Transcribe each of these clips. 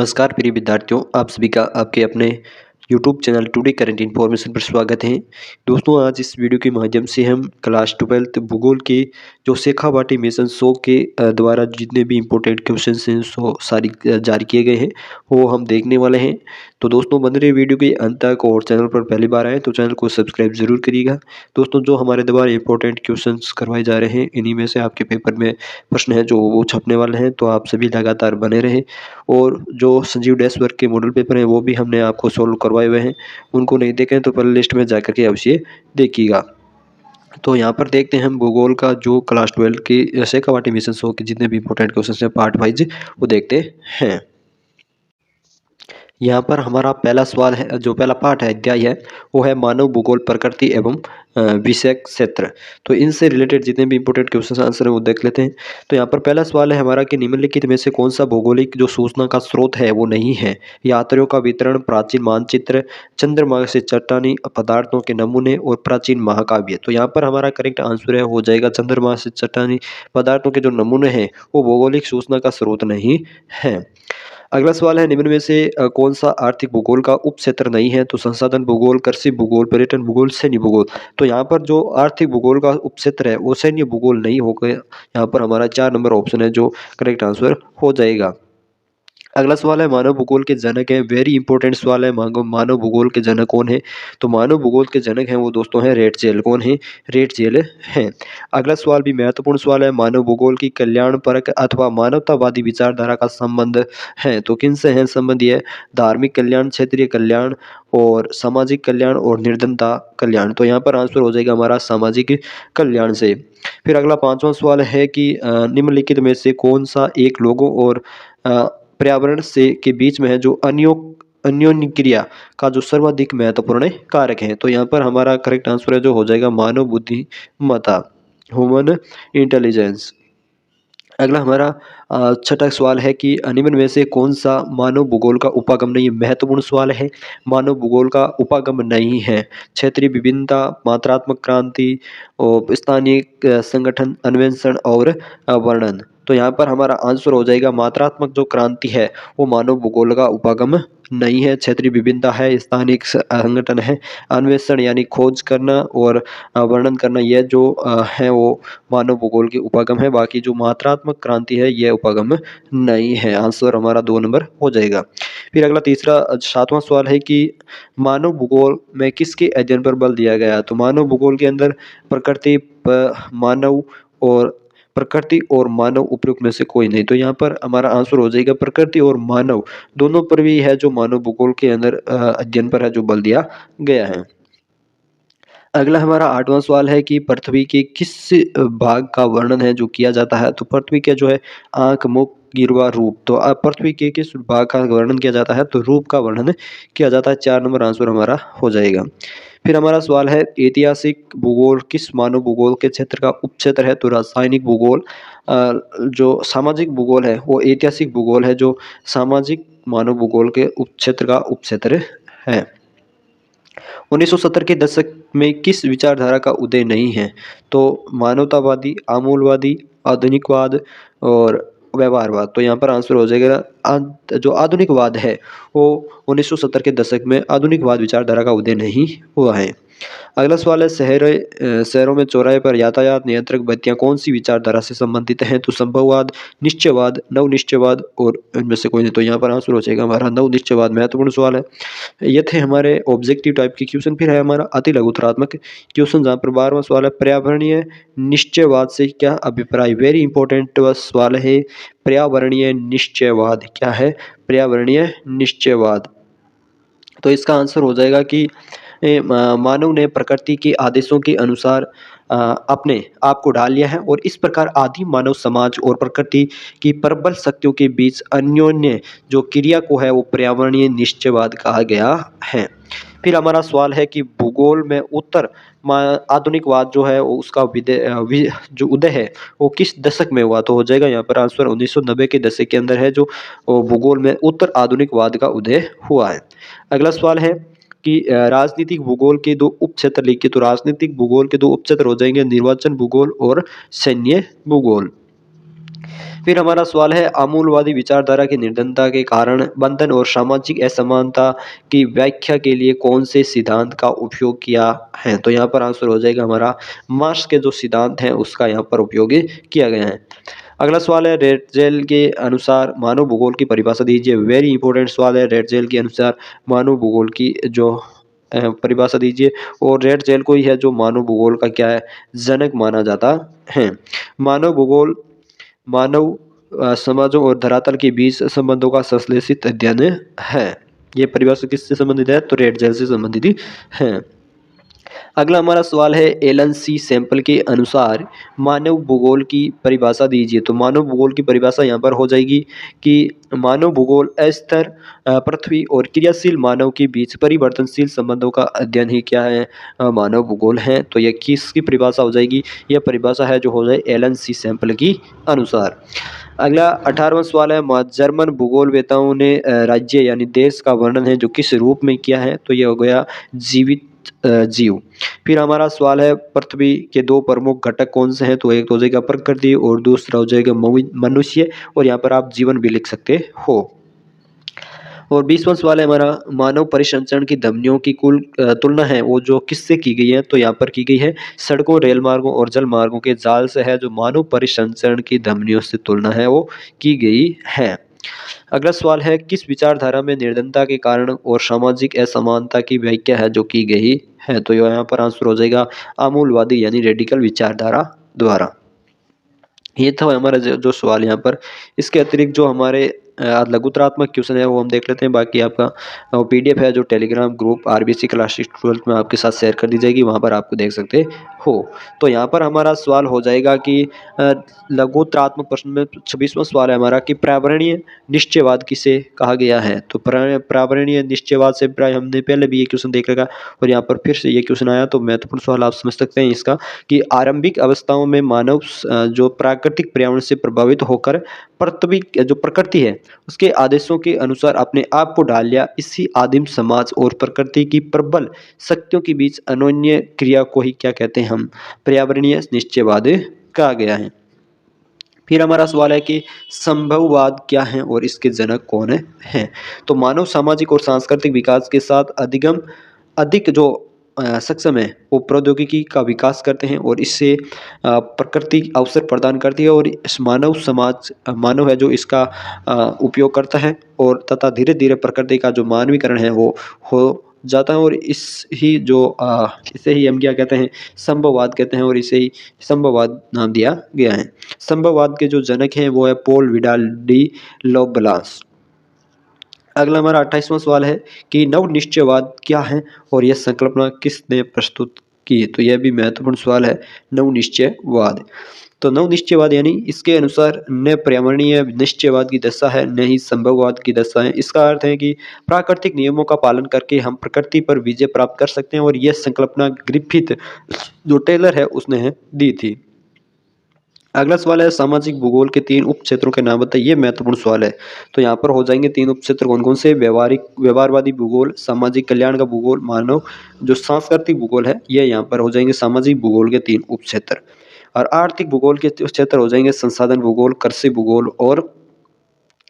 नमस्कार प्रिय विद्यार्थियों, आप सभी का आपके अपने YouTube channel today current information पर स्वागत है। दोस्तों, आज इस वीडियो के माध्यम से हम क्लास 12th भूगोल के जो शेखावाटी मिशन 100 के द्वारा जितने भी इम्पोर्टेंट क्वेश्चंस हैं सो सारी जारी किए गए हैं वो हम देखने वाले हैं। तो दोस्तों, बने रहिए वीडियो के अंत तक और चैनल पर पहली बार आए तो चैनल को सब्सक्राइब जरूर करिएगा। दोस्तों, जो हमारे द्वारा इंपॉर्टेंट क्वेश्चंस करवाए जा रहे हैं इन्हीं में से आपके पेपर में प्रश्न है जो वो छपने वाले हैं, तो आप सभी लगातार बने रहें। और जो संजीव डैश वर्क के मॉडल पेपर हैं वो भी हमने आपको सोल्व करवाए हुए हैं, उनको नहीं देखें तो प्ले लिस्ट में जाकर के अवश्य देखिएगा। तो यहाँ पर देखते हैं हम भूगोल का जो क्लास 12 की शेखावाटी मिशन 100 के जितने भी इंपॉर्टेंट क्वेश्चन हैं पार्ट वाइज वो देखते हैं। यहाँ पर हमारा पहला सवाल है, जो पहला पाठ है अध्याय है वो है मानव भूगोल प्रकृति एवं विषय क्षेत्र। तो इनसे रिलेटेड जितने भी इंपॉर्टेंट क्वेश्चन आंसर है वो देख लेते हैं। तो यहाँ पर पहला सवाल है हमारा कि निम्नलिखित में से कौन सा भौगोलिक जो सूचना का स्रोत है वो नहीं है। यात्रियों का वितरण, प्राचीन मानचित्र, चंद्रमा से चट्टानी पदार्थों के नमूने और प्राचीन महाकाव्य। तो यहाँ पर हमारा करेक्ट आंसर है हो जाएगा चंद्रमा से चट्टानी पदार्थों के जो नमूने हैं वो भौगोलिक सूचना का स्रोत नहीं है। अगला सवाल है निम्न में से कौन सा आर्थिक भूगोल का उप क्षेत्र नहीं है। तो संसाधन भूगोल, कृषि भूगोल, पर्यटन भूगोल, सैन्य भूगोल। तो यहाँ पर जो आर्थिक भूगोल का उप क्षेत्र है वो सैन्य भूगोल नहीं होगा। यहाँ पर हमारा 4 नंबर ऑप्शन है जो करेक्ट आंसर हो जाएगा। अगला सवाल है मानव भूगोल के जनक है, वेरी इंपॉर्टेंट सवाल है। मानव भूगोल के जनक कौन है। तो मानव भूगोल के जनक हैं वो दोस्तों हैं रेटजेल। कौन है? रेटजेल हैं। अगला सवाल भी महत्वपूर्ण सवाल है, मानव भूगोल की कल्याणपरक अथवा मानवतावादी विचारधारा का संबंध है। तो किन से है संबंध? ये धार्मिक कल्याण, क्षेत्रीय कल्याण और सामाजिक कल्याण और निर्धनता कल्याण। तो यहाँ पर आंसर हो जाएगा हमारा सामाजिक कल्याण से। फिर अगला 5वां सवाल है कि निम्नलिखित में से कौन सा एक लोगों और पर्यावरण से के बीच में है जो अन्योन्य क्रिया का जो सर्वाधिक महत्वपूर्ण कारक है। तो यहाँ पर हमारा करेक्ट आंसर है जो हो जाएगा मानव बुद्धिमत्ता, ह्यूमन इंटेलिजेंस। अगला हमारा छठा सवाल है कि निम्न में से कौन सा मानव भूगोल का उपागम नहीं है। महत्वपूर्ण सवाल है, मानव भूगोल का उपागम नहीं है। क्षेत्रीय विभिन्नता, मात्रात्मक क्रांति और स्थानीय संगठन, अन्वेषण और वर्णन। तो यहाँ पर हमारा आंसर हो जाएगा मात्रात्मक जो क्रांति है वो मानव भूगोल का उपागम नहीं है। क्षेत्रीय विभिन्नता है, स्थानीय संगठन है, अन्वेषण यानी खोज करना और वर्णन करना यह जो है वो मानव भूगोल के उपागम है। बाकी जो मात्रात्मक क्रांति है यह उपागम नहीं है। आंसर हमारा 2 नंबर हो जाएगा। फिर अगला तीसरा 7वां सवाल है कि मानव भूगोल में किसके अध्ययन पर बल दिया गया। तो मानव भूगोल के अंदर प्रकृति और मानव उपयुक्त में से कोई नहीं। तो यहाँ पर हमारा आंसर हो जाएगा प्रकृति और मानव दोनों पर भी है जो मानव भूगोल के अंदर अध्ययन पर है जो बल दिया गया है। अगला हमारा 8वां सवाल है कि पृथ्वी के किस भाग का वर्णन है जो किया जाता है। तो पृथ्वी के जो है आंख, मुख, गिरवा, रूप। तो पृथ्वी के किस भाग का वर्णन किया जाता है। तो रूप का वर्णन किया जाता है। 4 नंबर आंसर हमारा हो जाएगा। फिर हमारा सवाल है ऐतिहासिक भूगोल किस मानव भूगोल के क्षेत्र का उपक्षेत्र है। तो रासायनिक भूगोल। जो सामाजिक भूगोल है वो ऐतिहासिक भूगोल है जो सामाजिक मानव भूगोल के उपक्षेत्र का उपक्षेत्र है। 1970 के दशक में किस विचारधारा का उदय नहीं है। तो मानवतावादी, आमूलवादी, आधुनिकवाद और व्यवहारवाद। तो यहाँ पर आंसर हो जाएगा जो आधुनिकवाद है वो 1970 के दशक में आधुनिकवाद विचारधारा का उदय नहीं हुआ है। अगला सवाल है शहरों में चौराहे पर यातायात नियंत्रक बत्तियां कौन सी विचारधारा से संबंधित हैं। तो संभववाद, निश्चयवाद, नवनिश्चयवाद और इनमें से कोई नहीं। तो यहाँ पर आंसर हो जाएगा हमारा नवनिश्चयवाद। महत्वपूर्ण सवाल है। ये थे हमारे ऑब्जेक्टिव टाइप के क्वेश्चन। फिर है हमारा अति लघुतरात्मक क्वेश्चन जहाँ पर 12वां सवाल है पर्यावरणीय निश्चयवाद से क्या अभिप्राय। वेरी इंपॉर्टेंट सवाल है। पर्यावरणीय निश्चयवाद क्या है? पर्यावरणीय निश्चयवाद। तो इसका आंसर हो जाएगा कि मानव ने प्रकृति के आदेशों के अनुसार अपने आप को ढाल लिया है और इस प्रकार आदि मानव समाज और प्रकृति की प्रबल शक्तियों के बीच अन्योन्य जो क्रिया को है वो पर्यावरणीय निश्चयवाद कहा गया है। फिर हमारा सवाल है कि भूगोल में उत्तर आधुनिकवाद जो है उसका जो उदय है वो किस दशक में हुआ। तो हो जाएगा यहाँ पर आंसर 1990 के दशक के अंदर है जो भूगोल में उत्तर आधुनिकवाद का उदय हुआ है। अगला सवाल है कि राजनीतिक भूगोल के 2 उपक्षेत्र लिखिए। तो राजनीतिक भूगोल के 2 उपक्षेत्र हो जाएंगे निर्वाचन भूगोल और सैन्य भूगोल। फिर हमारा सवाल है आमूलवादी विचारधारा की निर्धनता के कारण बंधन और सामाजिक असमानता की व्याख्या के लिए कौन से सिद्धांत का उपयोग किया है। तो यहाँ पर आंसर हो जाएगा हमारा मार्क्स के जो सिद्धांत हैं उसका यहाँ पर उपयोग किया गया है। अगला सवाल है रेटजेल के अनुसार मानव भूगोल की परिभाषा दीजिए। वेरी इंपॉर्टेंट सवाल है। रेटजेल के अनुसार मानव भूगोल की जो परिभाषा दीजिए। और रेटजेल को ही है जो मानव भूगोल का क्या है जनक माना जाता है। मानव भूगोल मानव समाजों और धरातल के बीच संबंधों का संश्लेषित अध्ययन है। ये परिभाषा किससे संबंधित है तो रेटजेल से संबंधित है। अगला हमारा सवाल है एलन सी सैंपल के अनुसार मानव भूगोल की परिभाषा दीजिए। तो मानव भूगोल की परिभाषा यहाँ पर हो जाएगी कि मानव भूगोल अस्थिर पृथ्वी और क्रियाशील मानव के बीच परिवर्तनशील संबंधों का अध्ययन ही क्या है मानव भूगोल है। तो यह किसकी परिभाषा हो जाएगी, यह परिभाषा है जो हो जाए एलन सी सैंपल की अनुसार। अगला 18वां सवाल है जर्मन भूगोलवेताओं ने राज्य यानी देश का वर्णन है जो किस रूप में किया है। तो यह हो गया जीवित जीव। फिर हमारा सवाल है पृथ्वी के दो प्रमुख घटक कौन से हैं। तो एक तो हो जाएगा प्रकृति और दूसरा हो जाएगा मनुष्य। और यहाँ पर आप जीवन भी लिख सकते हो। और 20वां सवाल है हमारा मानव परिसंचरण की धमनियों की कुल तुलना है वो जो किससे की गई है। तो यहाँ पर की गई है सड़कों, रेल मार्गों और जल मार्गों के जाल से है जो मानव परिसंचरण की धमनियों से तुलना है वो की गई है। अगला सवाल है किस विचारधारा में निर्धनता के कारण और सामाजिक असमानता की व्याख्या है जो की गई है। तो यहाँ पर आंसर हो जाएगा आमूलवादी यानी रेडिकल विचारधारा द्वारा। ये था हमारा जो सवाल यहाँ पर। इसके अतिरिक्त जो हमारे लघुतरात्मक क्वेश्चन है वो हम देख लेते हैं। बाकी आपका PDF है जो Telegram group RBC classes 12th में आपके साथ शेयर कर दी जाएगी, वहाँ पर आपको देख सकते हो। तो यहाँ पर हमारा सवाल हो जाएगा कि लघुतरात्मक प्रश्न में 26वां सवाल है हमारा कि पर्यावरणीय निश्चयवाद किसे कहा गया है। तो पर्यावरणीय निश्चयवाद से प्राय हमने पहले भी ये क्वेश्चन देख रखा और यहाँ पर फिर से ये क्वेश्चन आया। तो महत्वपूर्ण सवाल आप समझ सकते हैं इसका कि आरंभिक अवस्थाओं में मानव जो प्राकृतिक पर्यावरण से प्रभावित होकर पृथ्वी जो प्रकृति है उसके आदेशों के अनुसार अपने आप को ढाल लिया। इसी आदिम समाज और प्रकृति की प्रबल शक्तियों के बीच अन्योन्य क्रिया को ही क्या कहते हैं हम पर्यावरणीय निश्चयवाद कहा गया है। फिर हमारा सवाल है कि संभववाद क्या है और इसके जनक कौन है। तो मानव सामाजिक और सांस्कृतिक विकास के साथ अधिक जो सक्षम है वो प्रौद्योगिकी का विकास करते हैं और इससे प्रकृति अवसर प्रदान करती है और इस मानव है जो इसका उपयोग करता है और तथा धीरे धीरे प्रकृति का जो मानवीकरण है वो हो जाता है। और इसे ही हम क्या कहते हैं संभववाद कहते हैं और इसे ही संभववाद नाम दिया गया है। संभववाद के जो जनक हैं वो है पॉल विडाल डी लोब्लास। अगला हमारा 28वां सवाल है कि नव निश्चयवाद क्या है और यह संकल्पना किसने प्रस्तुत की। तो यह भी महत्वपूर्ण सवाल है नव निश्चयवाद। तो नव निश्चयवाद यानी इसके अनुसार न पर्यावरणीय निश्चयवाद की दशा है न ही संभववाद की दशा है। इसका अर्थ है कि प्राकृतिक नियमों का पालन करके हम प्रकृति पर विजय प्राप्त कर सकते हैं और यह संकल्पना ग्रिफिथ जो टेलर है उसने दी थी। अगला सवाल है सामाजिक भूगोल के 3 उप क्षेत्रों के नाम बताइए। ये महत्वपूर्ण सवाल है। तो यहाँ पर हो जाएंगे 3 उप क्षेत्र कौन कौन से व्यवहारवादी भूगोल, सामाजिक कल्याण का भूगोल, मानव जो सांस्कृतिक भूगोल है ये यहाँ पर हो जाएंगे सामाजिक भूगोल के 3 उप क्षेत्र। और आर्थिक भूगोल के क्षेत्र हो जाएंगे संसाधन भूगोल, कृषि भूगोल और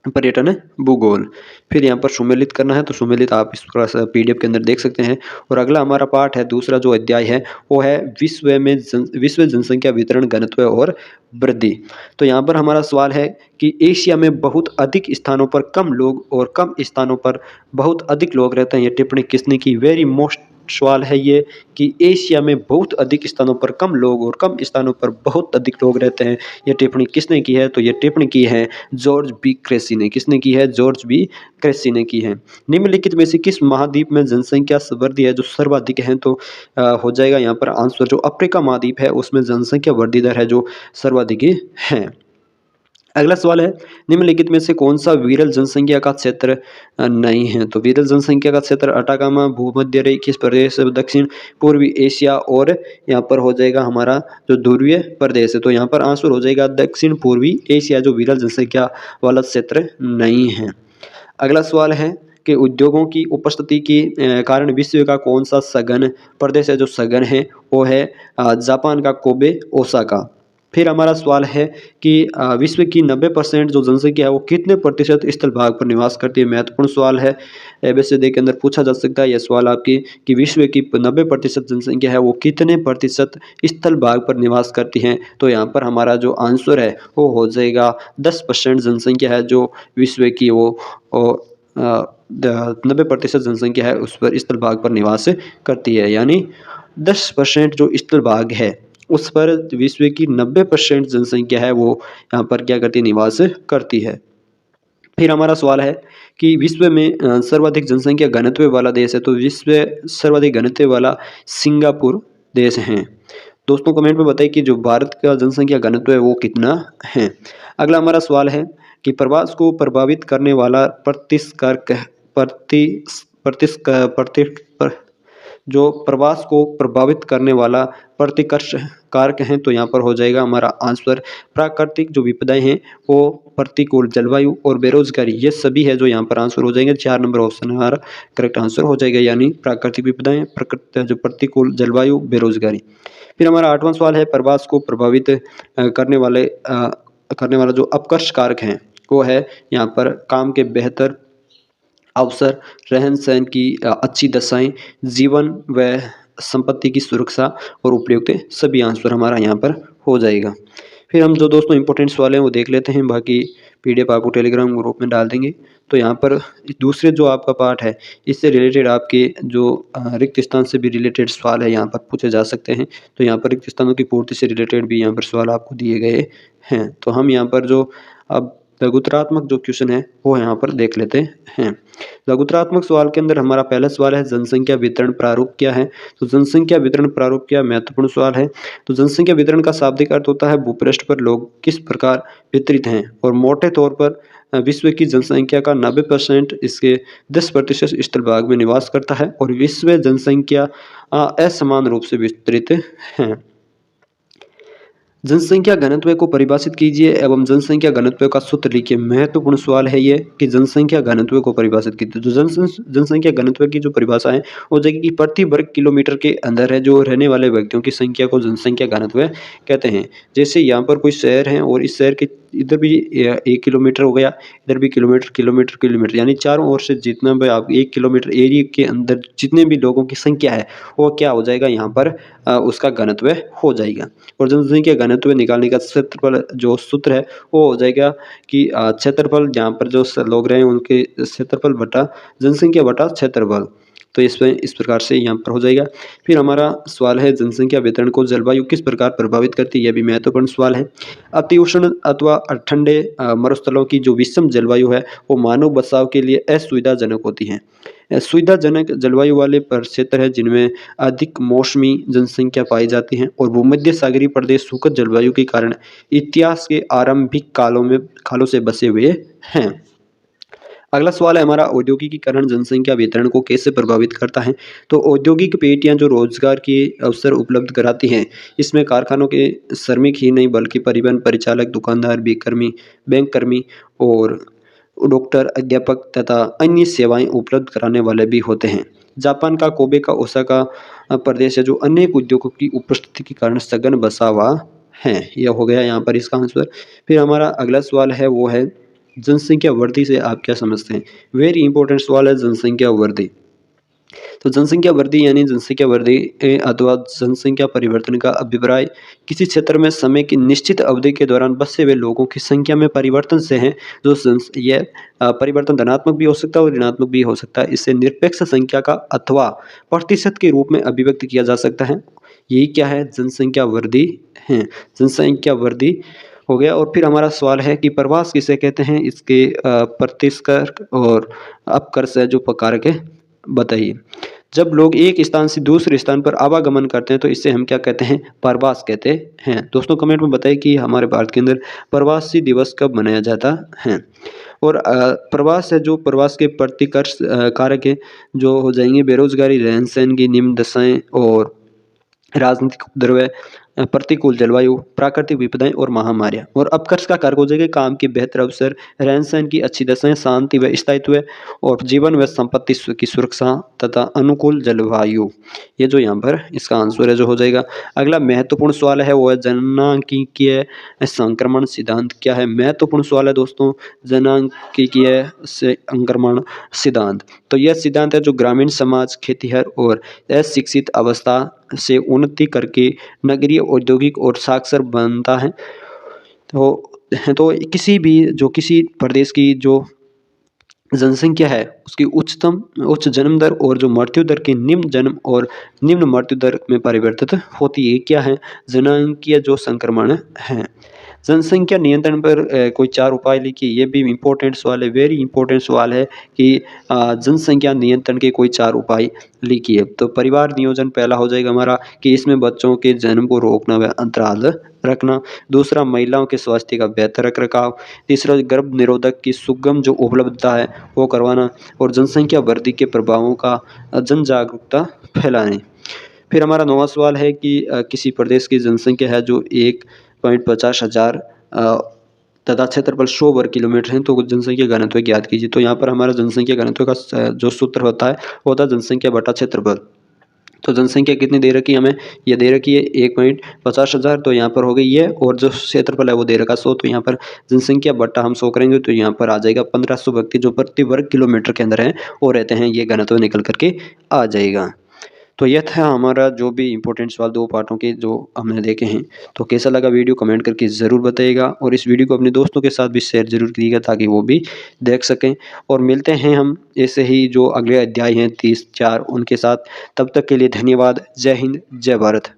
पर्यटन भूगोल। फिर यहाँ पर सुमेलित करना है तो सुमेलित आप इस PDF के अंदर देख सकते हैं। और अगला हमारा पाठ है दूसरा जो अध्याय है वो है विश्व जनसंख्या वितरण घनत्व और वृद्धि। तो यहाँ पर हमारा सवाल है कि एशिया में बहुत अधिक स्थानों पर कम लोग और कम स्थानों पर बहुत अधिक लोग रहते हैं। ये टिप्पणी किसने की। वेरी मोस्ट सवाल है ये कि एशिया में बहुत अधिक स्थानों पर कम लोग और कम स्थानों पर बहुत अधिक लोग रहते हैं। ये टिप्पणी किसने की है। तो ये टिप्पणी की है जॉर्ज बी क्रेसी ने। किसने की है। जॉर्ज बी क्रेसी ने की है। निम्नलिखित में से किस महाद्वीप में जनसंख्या वृद्धि है जो सर्वाधिक है। तो हो जाएगा यहाँ पर आंसर जो अफ्रीका महाद्वीप है उसमें जनसंख्या वृद्धि दर है जो सर्वाधिक है। अगला सवाल है निम्नलिखित में से कौन सा विरल जनसंख्या का क्षेत्र नहीं है। तो विरल जनसंख्या का क्षेत्र अटाकामा, भूमध्य रेखीय प्रदेश, दक्षिण पूर्वी एशिया और यहाँ पर हो जाएगा हमारा जो ध्रुवीय प्रदेश है। तो यहाँ पर आंसर हो जाएगा दक्षिण पूर्वी एशिया जो विरल जनसंख्या वाला क्षेत्र नहीं है। अगला सवाल है कि उद्योगों की उपस्थिति के कारण विश्व का कौन सा सघन प्रदेश है जो सघन है वो है जापान का कोबे ओसाका। फिर हमारा सवाल है कि विश्व की 90% जो जनसंख्या है वो कितने प्रतिशत स्थल भाग पर निवास करती है। महत्वपूर्ण सवाल है, एबीसीडी के अंदर पूछा जा सकता है यह सवाल आपकी कि विश्व की 90% जनसंख्या है वो कितने प्रतिशत स्थल भाग पर निवास करती हैं। तो यहाँ पर हमारा जो आंसर है वो हो जाएगा 10% जनसंख्या है जो विश्व की वो 90% जनसंख्या है उस पर स्थल भाग पर निवास करती है, यानी 10% जो स्थल भाग है उस पर विश्व की 90% जनसंख्या है वो यहाँ पर क्या करती है, निवास करती है। फिर हमारा सवाल है कि विश्व में सर्वाधिक जनसंख्या घनत्व वाला देश है। तो विश्व सर्वाधिक घनत्व वाला सिंगापुर देश है। दोस्तों कमेंट में बताइए कि जो भारत का जनसंख्या घनत्व है वो कितना है। अगला हमारा सवाल है कि प्रवास को प्रभावित करने वाला जो प्रवास को प्रभावित करने वाला प्रतिकर्ष कारक हैं। तो यहाँ पर हो जाएगा हमारा आंसर प्राकृतिक जो विपदाएं हैं वो प्रतिकूल जलवायु और बेरोजगारी, ये सभी है जो यहाँ पर आंसर हो जाएंगे। 4 नंबर ऑप्शन हमारा करेक्ट आंसर हो जाएगा, यानी प्राकृतिक विपदाएं, जो प्रतिकूल जलवायु, बेरोजगारी। फिर हमारा 8वां सवाल है प्रवास को प्रभावित करने वाला जो अपकर्ष कारक हैं वो है यहाँ पर काम के बेहतर अवसर, रहन सहन की अच्छी दशाएं, जीवन व संपत्ति की सुरक्षा और उपयुक्त सभी आंसर हमारा यहाँ पर हो जाएगा। फिर हम जो दोस्तों इंपॉर्टेंट सवाल हैं वो देख लेते हैं, बाकी पीडीएफ आपको टेलीग्राम ग्रुप में डाल देंगे। तो यहाँ पर दूसरे जो आपका पार्ट है इससे रिलेटेड आपके जो रिक्त स्थान से भी रिलेटेड सवाल है यहाँ पर पूछे जा सकते हैं। तो यहाँ पर रिक्त स्थानों की पूर्ति से रिलेटेड भी यहाँ पर सवाल आपको दिए गए हैं। तो हम यहाँ पर जो अब लघुत्तरात्मक जो क्वेश्चन है वो यहाँ पर देख लेते हैं। लघुत्तरात्मक सवाल के अंदर हमारा पहला सवाल है जनसंख्या वितरण प्रारूप क्या है। तो जनसंख्या वितरण प्रारूप क्या, महत्वपूर्ण सवाल है। तो जनसंख्या वितरण का शाब्दिक अर्थ होता है भूपृष्ठ पर लोग किस प्रकार वितरित हैं, और मोटे तौर पर विश्व की जनसंख्या का 90% इसके 10% स्थल भाग में निवास करता है और विश्व जनसंख्या असमान रूप से विस्तृत है। जनसंख्या घनत्व को परिभाषित कीजिए एवं जनसंख्या घनत्व का सूत्र लिखिए। महत्वपूर्ण सवाल है ये कि जनसंख्या घनत्व को परिभाषित कीजिए। तो जनसंख्या घनत्व की जो परिभाषा है वो जाएगी कि प्रति वर्ग किलोमीटर के अंदर है जो रहने वाले व्यक्तियों की संख्या को जनसंख्या घनत्व कहते हैं। जैसे यहाँ पर कोई शहर है और इस शहर के इधर भी 1 किलोमीटर हो गया, इधर भी किलोमीटर, यानी चारों ओर से जितना भी आप 1 किलोमीटर एरिया के अंदर जितने भी लोगों की संख्या है वो क्या हो जाएगा, यहाँ पर उसका घनत्व हो जाएगा। और जनसंख्या घनत्व निकालने का क्षेत्रफल जो सूत्र है वो हो जाएगा कि क्षेत्रफल जहाँ पर जो लोग रहे हैं उनके क्षेत्रफल बटा जनसंख्या बटा क्षेत्रफल। तो इसमें इस प्रकार से यहाँ पर हो जाएगा। फिर हमारा सवाल है जनसंख्या वितरण को जलवायु किस प्रकार प्रभावित करती है, यह भी महत्वपूर्ण सवाल है। अति उष्ण अथवा ठंडे मरुस्थलों की जो विषम जलवायु है वो मानव बसाव के लिए असुविधाजनक होती है। सुविधाजनक जलवायु वाले क्षेत्र है जिनमें अधिक मौसमी जनसंख्या पाई जाती है और भूमध्य सागरीय प्रदेश सुखद जलवायु के कारण इतिहास के आरंभिक कालों से बसे हुए हैं। अगला सवाल है हमारा औद्योगिकीकरण जनसंख्या वितरण को कैसे प्रभावित करता है। तो औद्योगिक पेटियां जो रोजगार के अवसर उपलब्ध कराती हैं, इसमें कारखानों के श्रमिक ही नहीं बल्कि परिवहन परिचालक, दुकानदार, बैंक कर्मी और डॉक्टर, अध्यापक तथा अन्य सेवाएं उपलब्ध कराने वाले भी होते हैं। जापान का कोबे का ओसाका प्रदेश है जो अनेक उद्योगों की उपस्थिति के कारण सघन बसा हुआ है। यह हो गया यहाँ पर इसका आंसर। फिर हमारा अगला सवाल है वो है जनसंख्या वृद्धि से आप क्या समझते हैं। वेरी इंपॉर्टेंट सवाल है जनसंख्या वृद्धि। तो जनसंख्या वृद्धि यानी जनसंख्या वृद्धि अथवा जनसंख्या परिवर्तन का अभिप्राय किसी क्षेत्र में समय की निश्चित अवधि के दौरान बसे हुए लोगों की संख्या में परिवर्तन से है। जो यह परिवर्तन धनात्मक भी हो सकता है और ऋणात्मक भी हो सकता है। इसे निरपेक्ष संख्या का अथवा प्रतिशत के रूप में अभिव्यक्त किया जा सकता है। यही क्या है, जनसंख्या वृद्धि है। जनसंख्या वृद्धि हो गया। और फिर हमारा सवाल है कि प्रवास किसे कहते हैं, इसके प्रतिस्कर और अपकर्ष है जो कारक है बताइए। जब लोग एक स्थान से दूसरे स्थान पर आवागमन करते हैं तो इसे हम क्या कहते हैं, प्रवास कहते हैं। दोस्तों कमेंट में बताइए कि हमारे भारत के अंदर प्रवासी दिवस कब मनाया जाता है। और प्रवास है जो प्रवास के प्रतिकर्ष कारक है जो हो जाएंगे बेरोजगारी, रहन सहन की निम्न दशाएं और राजनीतिक उपद्रव, प्रतिकूल जलवायु, प्राकृतिक विपदाएं और महामारियां। और अपकर्ष का कारक हो जाएगा काम के बेहतर अवसर, रहन सहन की अच्छी दशाएं, शांति व स्थायित्व और जीवन व संपत्ति की सुरक्षा तथा अनुकूल जलवायु। ये जो यहाँ पर इसका आंसर है जो हो जाएगा। अगला महत्वपूर्ण सवाल है वो है जननांगीय संक्रमण सिद्धांत क्या है। महत्वपूर्ण सवाल है दोस्तों, जननांगीय संक्रमण सिद्धांत। तो यह सिद्धांत है जो ग्रामीण समाज, खेतीहर और अशिक्षित अवस्था से उन्नति करके नगरीय, औद्योगिक और साक्षर बनता है। तो किसी प्रदेश की जो जनसंख्या है उसकी उच्च जन्म दर और जो मृत्यु दर की निम्न जन्म और निम्न मृत्यु दर में परिवर्तित होती है। क्या है? जननांगीय जो संक्रमण है। जनसंख्या नियंत्रण पर कोई 4 उपाय लिखिए। ये भी इम्पोर्टेंट सवाल है, वेरी इंपॉर्टेंट सवाल है कि जनसंख्या नियंत्रण के कोई 4 उपाय लिखिए। तो परिवार नियोजन पहला हो जाएगा हमारा कि इसमें बच्चों के जन्म को रोकना व अंतराल रखना। दूसरा, महिलाओं के स्वास्थ्य का बेहतर रखरखाव। तीसरा, गर्भ निरोधक की सुगम जो उपलब्धता है वो करवाना। और जनसंख्या वृद्धि के प्रभावों का जन जागरूकता फैलाने। फिर हमारा 9वां सवाल है कि किसी प्रदेश की जनसंख्या है जो 1.50 हजार तथा क्षेत्रफल 100 वर्ग किलोमीटर है, तो जनसंख्या घनत्व ज्ञात कीजिए। तो यहाँ पर हमारा जनसंख्या घनत्व का जो सूत्र होता है वो होता है जनसंख्या बटा क्षेत्रफल। तो जनसंख्या कितनी दे रखी है हमें? ये दे रखी है 1.50 हजार, तो यहाँ पर हो गई है। और जो क्षेत्रफल है वो दे रखा 100, तो यहाँ पर जनसंख्या बटा हम 100 करेंगे तो यहाँ पर आ जाएगा 1500 व्यक्ति जो प्रति वर्ग किलोमीटर के अंदर हैं वो रहते हैं। ये घनत्व निकल करके आ जाएगा। तो यह था हमारा जो भी इम्पोर्टेंट सवाल 2 पार्टों के जो हमने देखे हैं। तो कैसा लगा वीडियो कमेंट करके ज़रूर बताइएगा और इस वीडियो को अपने दोस्तों के साथ भी शेयर ज़रूर कीजिएगा ताकि वो भी देख सकें। और मिलते हैं हम ऐसे ही जो अगले अध्याय हैं 30-4 उनके साथ। तब तक के लिए धन्यवाद। जय हिंद, जय भारत।